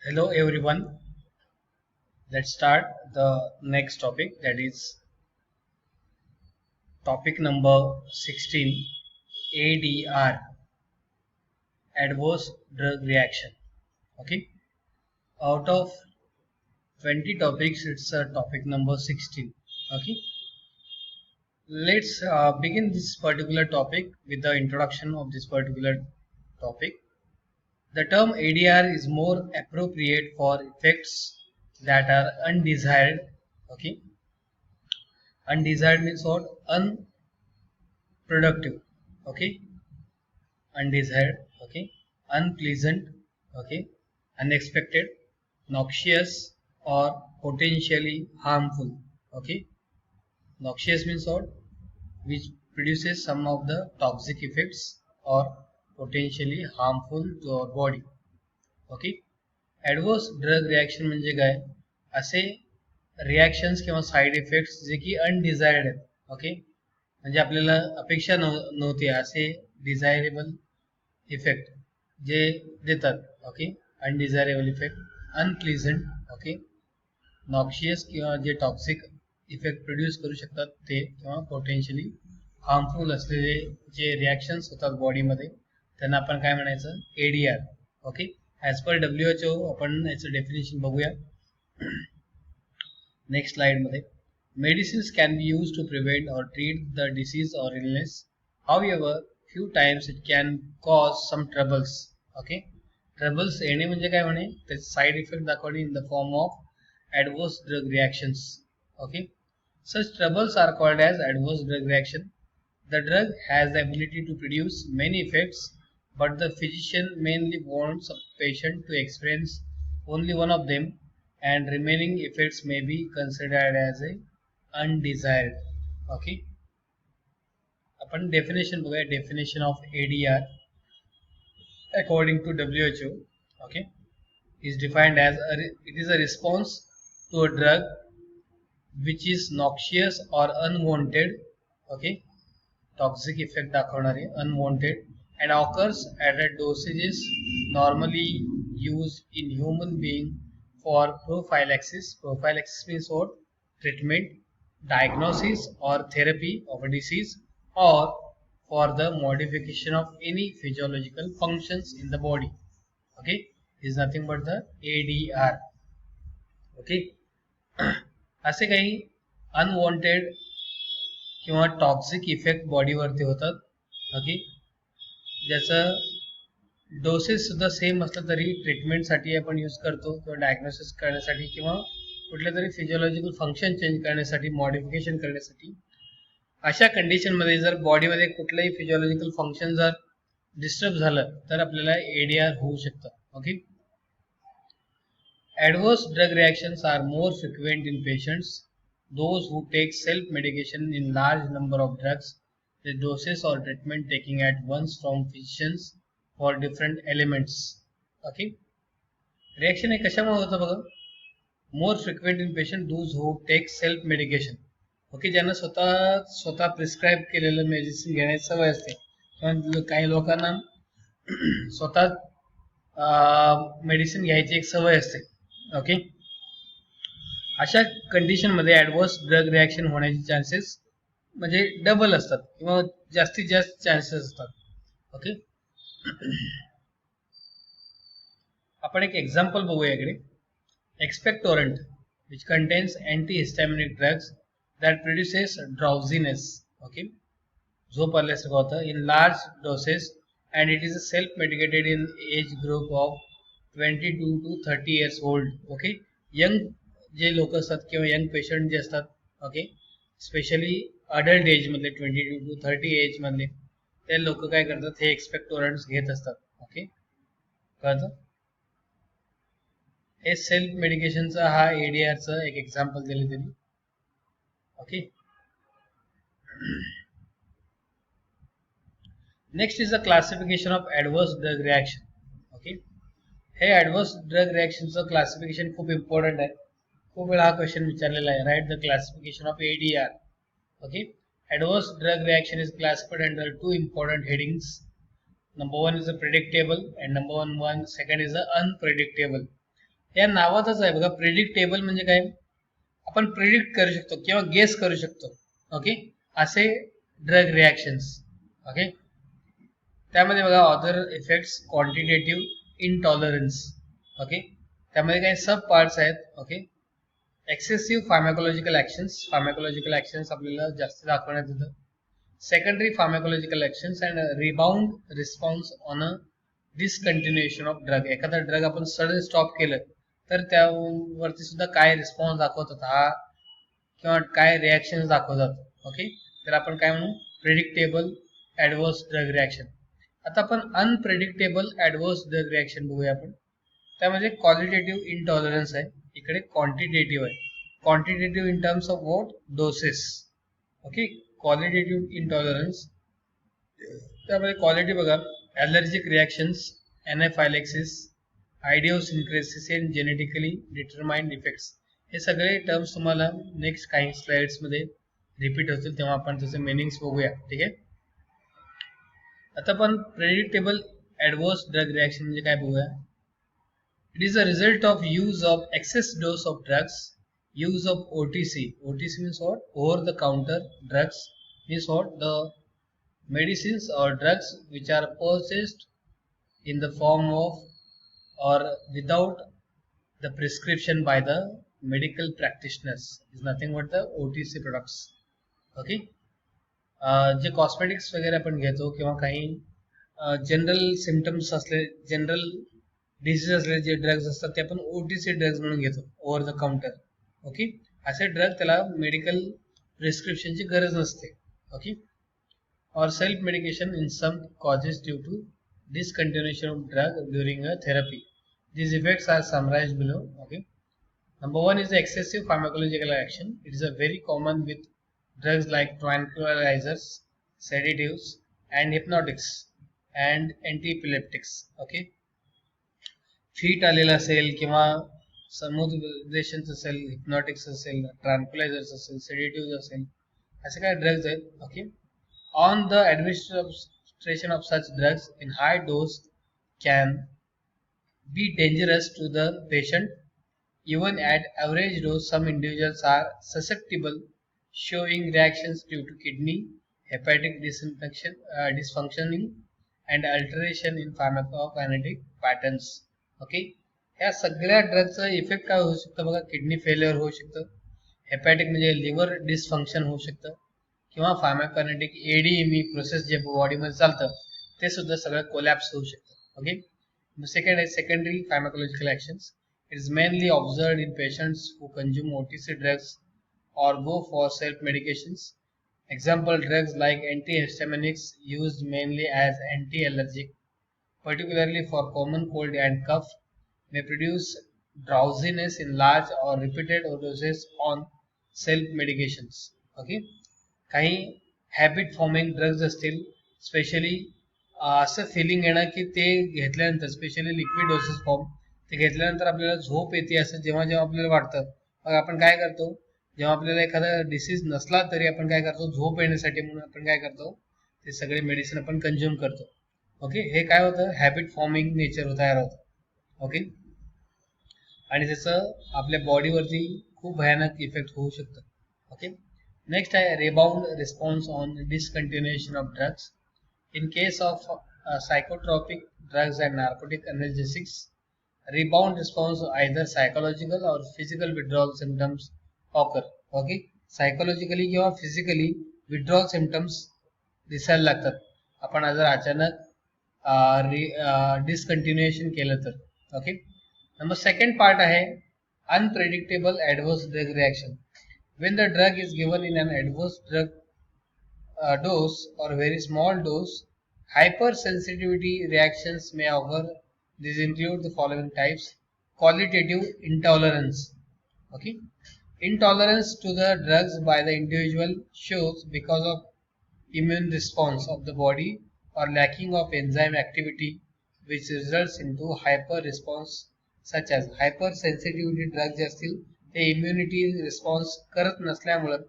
Hello everyone. Let's start the next topic, that is topic number 16, ADR, adverse drug reaction. Okay. Out of 20 topics, it's topic number 16. Okay. Let's begin this particular topic with the introduction of this particular topic. The term ADR is more appropriate for effects that are undesired. Okay. Undesired means what? Unproductive. Okay. Undesired. Okay. Unpleasant. Okay. Unexpected, noxious, or potentially harmful. Okay. Noxious means what? Which produces some of the toxic effects or potentially harmful to our body. Okay. Adverse drug reaction म्हणजे काय? असे reactions किंवा side effects जे की अनडिझायर्ड आहेत. Okay. म्हणजे आपल्याला अपेक्षा नव्हती असे डिझायरेबल इफेक्ट जे देतात. ओके. अनडिझायरेबल इफेक्ट, अनप्लीझंट, ओके, नॉक्शियस किंवा जे टॉक्सिक इफेक्ट प्रोड्यूस करू शकतात ते, किंवा पोटेन्शियली हार्मफुल असलेले जे रिॲक्शन्स होतात बॉडीमध्ये त्यांना आपण काय म्हणायचं? ADR. Okay. As per WHO आपण याचं डेफिनेशन बघूया नेक्स्ट स्लाइडमध्ये. Medicines can be used to prevent or treat the disease or illness. However, few times it can cause some troubles. Okay. Troubles येणे म्हणजे काय म्हणे? त्याचे साईड इफेक्ट दाखवणे in the form of adverse drug reactions. Okay. Such troubles are called as adverse drug reaction. The drug has the ability to produce many effects, but the physician mainly wants a patient to experience only one of them, and remaining effects may be considered as a undesired. Okay. आपण definition बघूया. Definition of ADR according to WHO. Okay. Is defined as it is a response to a drug which is noxious or unwanted. Okay. Toxic effect दाखवणारे, unwanted, and occurs at a dosages normally used in human being for prophylaxis. Prophylaxis means what? Treatment, diagnosis or therapy of a disease, or for the modification of any physiological functions in the body. Okay. Is nothing but the ADR. Okay. असे काही unwanted किंवा toxic effect बॉडीवरती होतात. Okay. ज्याचं doses सुद्धा same असलं तरी ट्रीटमेंटसाठी आपण use करतो, किंवा डायग्नोसिस करण्यासाठी, किंवा कुठल्या तरी फिजिओलॉजिकल फंक्शन चेंज करण्यासाठी, मॉडिफिकेशन करण्यासाठी. अशा कंडिशनमध्ये जर बॉडीमध्ये कुठलंही फिजिओलॉजिकल फंक्शन जर डिस्टर्ब झालं तर आपल्याला एडीआर होऊ शकतं. Okay. Adverse drug reactions are more frequent in patients, those who take self-medication in large number of drugs, the doses or treatment taking at once from physicians for different elements. Okay. Reaction हे कशामुळे होतं बघा? More frequent in patients those who take self medication. Okay. ज्यांना स्वतः prescribe केलेलं medicine घेण्याची सवय असते, किंवा काही लोकांना स्वतः मेडिसिन घ्यायची एक सवय असते. ओके. अशा कंडिशनमध्ये ॲडव्हर्स ड्रग रिॲक्शन होण्याचे चान्सेस म्हणजे डबल असतात, किंवा जास्तीत जास्त चान्सेस असतात. ओके. आपण एक एक्झाम्पल बघूया इकडे. Expectorant which contains antihistaminic drugs that produces drowsiness. Okay. झोप आल्यासारखं होतं in large doses, and it is self medicated in age group of 22 to 30 years old. Okay. Young जे लोक असतात किंवा यंग पेशंट जे असतात, ओके, स्पेशली अडल्ट एजमधले 22 to 30 एजमधले ते लोक काय करतात? हे एक्सपेक्टोरंट्स घेत असतात. ओके. कळतं? हे सेल्फ मेडिकेशनचा हा एडीआरचं एक एक्झाम्पल दिले त्यांनी. Okay. Next is the classification of adverse drug reaction. Okay. हे ॲडव्हर्स ड्रग रिॲक्शनचं क्लासिफिकेशन खूप इम्पॉर्टंट आहे. खूप वेळा हा क्वेश्चन विचारलेला आहे. Write the classification of ADR. Okay. Adverse drug reaction is classified under two important headings. Number one is a predictable, and second is a unpredictable. या नावातच आहे बघा, प्रेडिक्टेबल म्हणजे काय, आपण प्रिडिक्ट करू शकतो किंवा गेस करू शकतो. ओके, असे ड्रग रिॲक्शन्स. ओके, त्यामध्ये बघा other effects, quantitative intolerance. Okay, त्यामध्ये काही सब पार्ट्स आहेत. Okay, excessive pharmacological actions, pharmacological actions आपल्याला जास्त दाखवण्यात येतं. Secondary pharmacological actions and rebound response on a discontinuation of drug. एखादा ड्रग आपण सडन स्टॉप केलं तर त्यावरती सुद्धा काय रिस्पॉन्स दाखवतात हा, किंवा काय रिॲक्शन दाखवतात. ओके, तर आपण काय म्हणू, प्रेडिक्टेबल ॲडव्हर्स ड्रग रिॲक्शन. आता आपण अनप्रेडिक्टेबल ॲडव्हर्स ड्रग रिॲक्शन बघूया आपण. त्यामध्ये क्वालिटेटिव्ह इंटॉलरन्स आहे, इकडे क्वांटिटेटिव्ह आहे. Quantitative in terms of what, doses. Okay, qualitative intolerance, त्यामध्ये क्वालिटी बघा, allergic reactions, anaphylaxis, idiosyncrasies and genetically determined effects. हे सगळे टर्म्स तुम्हाला नेक्स्ट काही स्लाइड्समध्ये रिपीट होतील, तेव्हा आपण त्याचे मिनिंग्स बघूया. ठीक आहे, आता आपण प्रेडिक्टेबल ॲडव्हर्स ड्रग रिॲक्शन म्हणजे काय बघूया. It is a result of use of excess dose of drugs, use of OTC. OTC means what? Over the counter drugs. Means what? The medicines or drugs which are purchased in the form of or without the prescription by the medical practitioners is nothing but the OTC products. Okay. जे cosmetics वगैरे आपण घेतो किंवा काही general symptoms असले, general disease असलेले जे drugs असतात ते आपण OTC ड्रग्ज म्हणून घेतो, ओव्हर द काउंटर. ओके, असे ड्रग त्याला मेडिकल प्रिस्क्रिप्शनची गरज नसते. ओके, और self medication in some causes due to discontinuation of drug during a therapy. These effects are summarized below. Okay, number one is the excessive pharmacological action. It is a very common with drugs like tranquilizers, sedatives, and hypnotics and anti-epileptics. Okay, feet आलेला असेल किंवा समुपदेशन्स असेल, हिप्नॉटिक्स असेल, ट्रँक्युलायझर्स असेल, सेडेटिव्ह असेल, असे काय drugs आहेत. Okay, on the administration of such drugs in high dose can be dangerous to the patient. Even at average dose, some individuals are susceptible, showing reactions due to kidney, hepatic dysfunctioning, and alteration in pharmacokinetic patterns. Okay, ह्या सगळ्या ड्रगचा effect काय होऊ शकतं बघा, kidney failure होऊ शकतं, हेपॅटिक म्हणजे liver dysfunction होऊ शकतं, किंवा फार्माकोकायनेटिक एडीएमई प्रोसेस जे बॉडीमध्ये चालतं ते सुद्धा सगळं कोलॅप्स होऊ शकतं. Okay, the second is secondary pharmacological actions. It is mainly observed in patients who consume OTC drugs or go for self-medications. Example drugs like antihistaminics used mainly as anti-allergic, particularly for common cold and cough, may produce drowsiness in large or repeated doses on self-medications. Okay, काही habit forming drugs असतील, specially असं feeling येणं की ते घेतल्यानंतर, specially liquid doses form, ते घेतल्यानंतर आपल्याला झोप येते असं जेव्हा जेव्हा आपल्याला वाटतं, मग आपण काय करतो, जेव्हा आपल्याला एखादा डिसीज नसला तरी आपण काय करतो, झोप येण्यासाठी म्हणून आपण काय करतो, ते सगळे मेडिसिन आपण कंझ्युम करतो. ओके, हे काय होतं, हॅबिट फॉर्मिंग नेचर तयार होतं. ओके, आणि त्याचं आपल्या बॉडीवरती खूप भयानक इफेक्ट होऊ शकतं. ओके, नेक्स्ट आहे rebound response on discontinuation of drugs. In case of psychotropic drugs and narcotic analgesics, rebound response either psychological or physical withdrawal symptoms occur. Okay, psychologically किंवा physically withdrawal symptoms दिसायला लागतात आपण जर अचानक discontinuation केलं तर. Okay, number second part आहे unpredictable adverse drug reaction. When the drug is given in an adverse drug dose or very small dose, hypersensitivity reactions may occur. These include the following types. Qualitative intolerance. Okay, intolerance to the drugs by the individual shows because of immune response of the body or lacking of enzyme activity, which results into hyper response, such as hypersensitivity drugs असतील ते immunity response करत नसल्यामुळं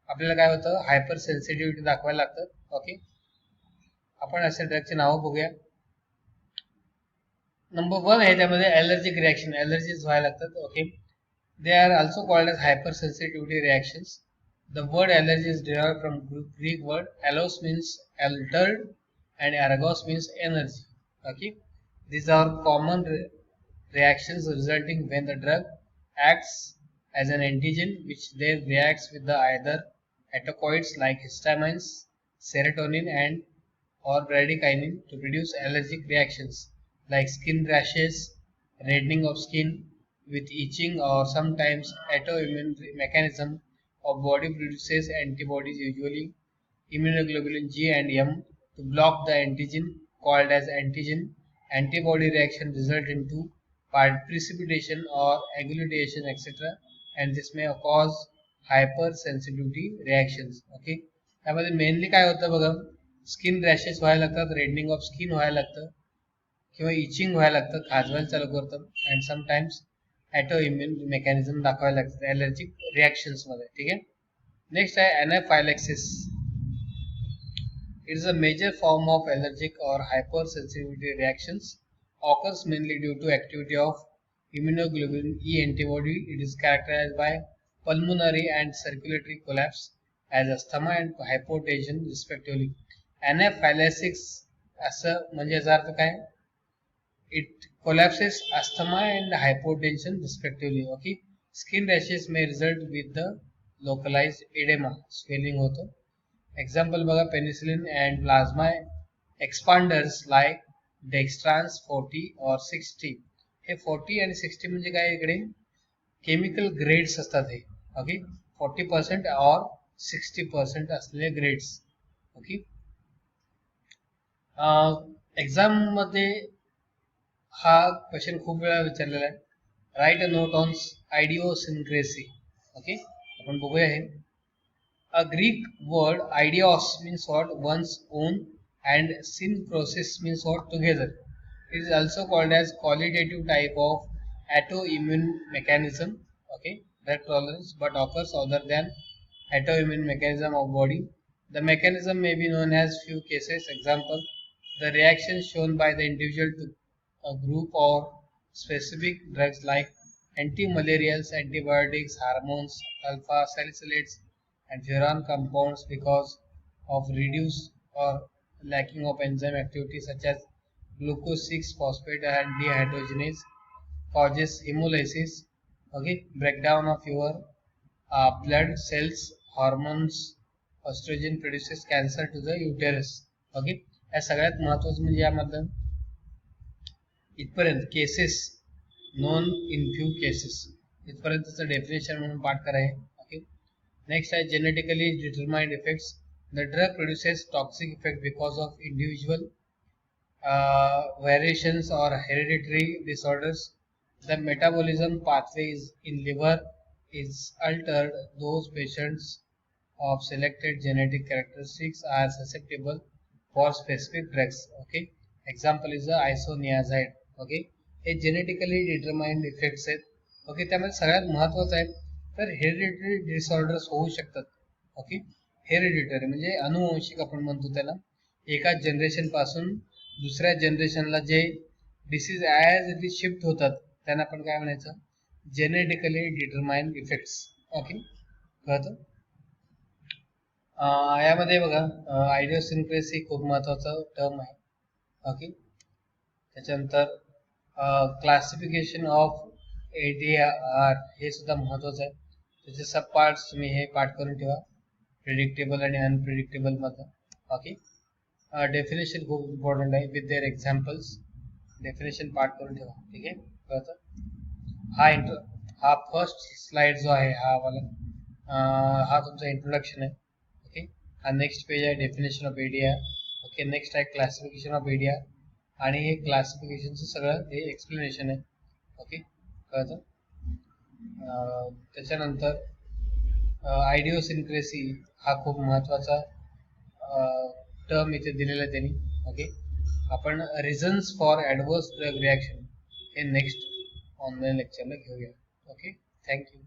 आपल्याला काय होतं, hyper sensitivity दाखवायला लागतं. Okay, आपण अशा ड्रगची नावं बघूया. नंबर 1 आहे त्यामध्ये ॲलर्जिक रिॲक्शन, ॲलर्जीज व्हायला लागतात. Okay, they are also called as hypersensitivity reactions. The word allergy is derived from Greek word allos means altered and argos means energy. Okay, these are common reactions resulting when the drug acts as an antigen which then reacts with the either atocoids like histamines, serotonin and or bradykinin to produce allergic reactions like skin rashes, reddening of skin with itching, or sometimes autoimmune mechanism of body produces antibodies, usually immunoglobulin G and M, to block the antigen called as antigen antibody reaction result into precipitation or agglutination etc. and this may cause hypersensitivity reactions. Okay, त्यामध्ये mainly काय होतं बघा, skin rashes व्हायला लागतात, reddening of skin व्हायला लागतं किंवा etching व्हायला लागतं, खाजवायला चालू करतं and sometimes auto immune mechanism दाखवायला लागतं ॲलर्जिक रिॲक्शन्समध्ये. ठीक आहे. नेक्स्ट आहे ॲनाफायलॅक्सिस. It is a major form of allergic or hypersensitivity reactions. Occurs mainly due to activity of immunoglobulin E antibody. It is characterized by pulmonary and circulatory collapse as asthma and hypotension respectively. Anaphylaxis असं म्हणजे याचा अर्थ काय? It collapses asthma and hypotension respectively. Okay. Skin rashes may result with the localized edema, swelling होतं. Example बघा, penicillin and plasma एक्सपांडर्स like डेक्स्ट्रान्स 40 और 60. हे 40 आणि 60 म्हणजे काय, इकडे केमिकल ग्रेड्स असतात हे. ओके, 40% और 60% असलेले ग्रेड्स. ओके, एक्झाम मध्ये हा क्वेश्चन खूप वेळा विचारलेला आहे. Write a note on idiosyncrasy. Okay, आपण बघूया हे. A Greek word idios means what? One's own, and syncresis means what? Together. It is also called as qualitative type of autoimmune mechanism. Okay, drug tolerance, but occurs other than autoimmune mechanism of body. The mechanism may be known as few cases. Example: the reaction shown by the individual to a group or specific drugs like antimalarials, antibiotics, hormones, alpha salicylates and furan compounds because of reduced or lacking of enzyme activity such as glucose 6 phosphate and dehydrogenase causes hemolysis. Okay, breakdown of your blood cells, hormones, estrogen produces cancer to the uterus. Okay, या सगळ्यात महत्वाचं म्हणजे यामधलं इथपर्यंत cases non in few cases इथपर्यंतचं definition म्हणून पाठ करा आहे. ओके, नेक्स्ट आहे genetically determined effects. The drug produces toxic effect because of individual variations or hereditary disorders. The metabolism pathways in liver is altered. Those patients of selected genetic characteristics are susceptible for specific drugs. Okay, example is the isoniazid. Okay, हे genetically determined effects आहेत. Okay, त्यामध्ये सगळ्यात महत्त्वाचं आहे तर hereditary disorders होऊ शकतात. Okay, hereditary म्हणजे अनुवंशिक आपण म्हणतो त्याला. एका जनरेशन पासून दुसऱ्या जनरेशनला जे disease as it is shift होतात त्यांना आपण काय म्हणायचं, जेनेटिकली डिटरमाइंड इफेक्ट्स. ओके, कळतं. यामध्ये बघा आयडिओसिन्क्रेसी खूप महत्त्वाचा टर्म आहे. ओके, त्याच्यानंतर क्लासिफिकेशन ऑफ ADR हे सुद्धा महत्त्वाचं आहे. त्याचे सब पार्ट्स तुम्ही हे पाठ करून ठेवा, प्रिडिक्टेबल आणि अनप्रिडिक्टेबल मधलं. ओके, डेफिनेशन खूप इम्पॉर्टंट आहे विथ देअर एक्झाम्पल्स. डेफिनेशन पाठ करून ठेवा. ठीक आहे, कळतं. हा फर्स्ट स्लाइड जो आहे हा वाला हा तुमचा इंट्रोडक्शन आहे. ओके, हा नेक्स्ट पेज आहे definition of ADR. Okay, next आहे क्लासिफिकेशन ऑफ ADR आणि हे क्लासिफिकेशनचं सगळं हे एक्सप्लेनेशन आहे. ओके, कळतं. त्याच्यानंतर आयडिओसिन्क्रेसी हा खूप महत्त्वाचा टर्म इथे दिलेला आहे त्यांनी. ओके, आपण reasons for adverse drug reaction हे नेक्स्ट ऑनलाईन लेक्चरला घेऊया. Okay, thank you.